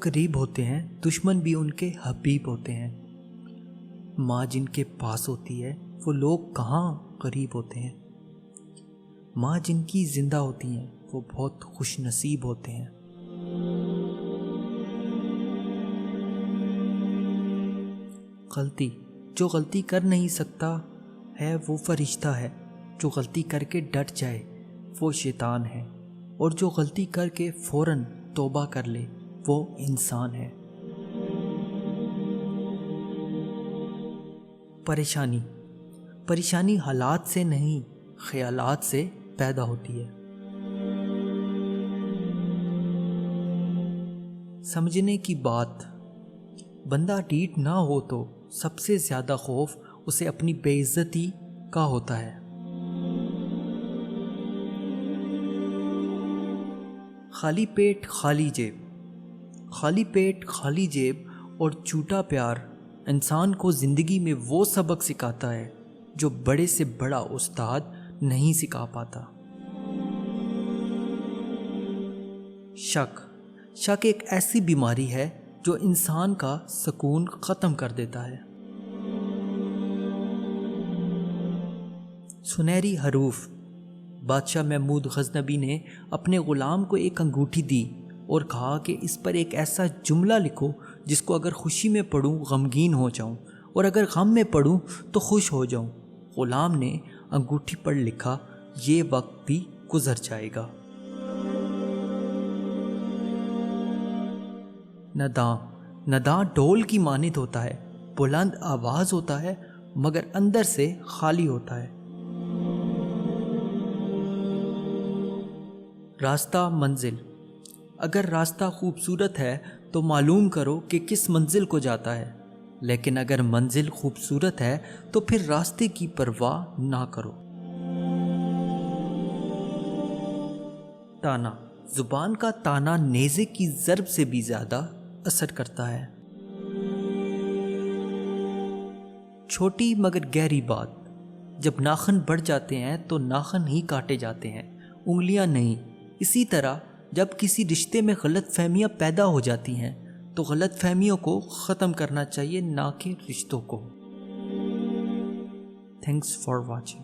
قریب ہوتے ہیں دشمن بھی ان کے حبیب ہوتے ہیں۔ ماں جن کے پاس ہوتی ہے وہ لوگ کہاں قریب ہوتے ہیں۔ ماں جن کی زندہ ہوتی ہیں وہ بہت خوش نصیب ہوتے ہیں۔ غلطی جو غلطی کر نہیں سکتا ہے وہ فرشتہ ہے، جو غلطی کر کے ڈٹ جائے وہ شیطان ہے، اور جو غلطی کر کے فوراً توبہ کر لے وہ انسان ہے۔ پریشانی حالات سے نہیں خیالات سے پیدا ہوتی ہے۔ سمجھنے کی بات، بندہ ڈھیٹ نہ ہو تو سب سے زیادہ خوف اسے اپنی بے عزتی کا ہوتا ہے۔ خالی پیٹ خالی جیب اور جھوٹا پیار انسان کو زندگی میں وہ سبق سکھاتا ہے جو بڑے سے بڑا استاد نہیں سکھا پاتا۔ شک ایک ایسی بیماری ہے جو انسان کا سکون ختم کر دیتا ہے۔ سنہری حروف، بادشاہ محمود غزنوی نے اپنے غلام کو ایک انگوٹھی دی اور کہا کہ اس پر ایک ایسا جملہ لکھو جس کو اگر خوشی میں پڑھوں غمگین ہو جاؤں اور اگر غم میں پڑھوں تو خوش ہو جاؤں۔ غلام نے انگوٹھی پر لکھا، یہ وقت بھی گزر جائے گا۔ نداں ڈھول کی مانند ہوتا ہے، بلند آواز ہوتا ہے مگر اندر سے خالی ہوتا ہے۔ راستہ منزل، اگر راستہ خوبصورت ہے تو معلوم کرو کہ کس منزل کو جاتا ہے، لیکن اگر منزل خوبصورت ہے تو پھر راستے کی پرواہ نہ کرو۔ تانا، زبان کا تانا نیزے کی ضرب سے بھی زیادہ اثر کرتا ہے۔ چھوٹی مگر گہری بات، جب ناخن بڑھ جاتے ہیں تو ناخن ہی کاٹے جاتے ہیں، انگلیاں نہیں۔ اسی طرح جب کسی رشتے میں غلط فہمیاں پیدا ہو جاتی ہیں تو غلط فہمیوں کو ختم کرنا چاہیے، نہ کہ رشتوں کو۔ Thanks for watching.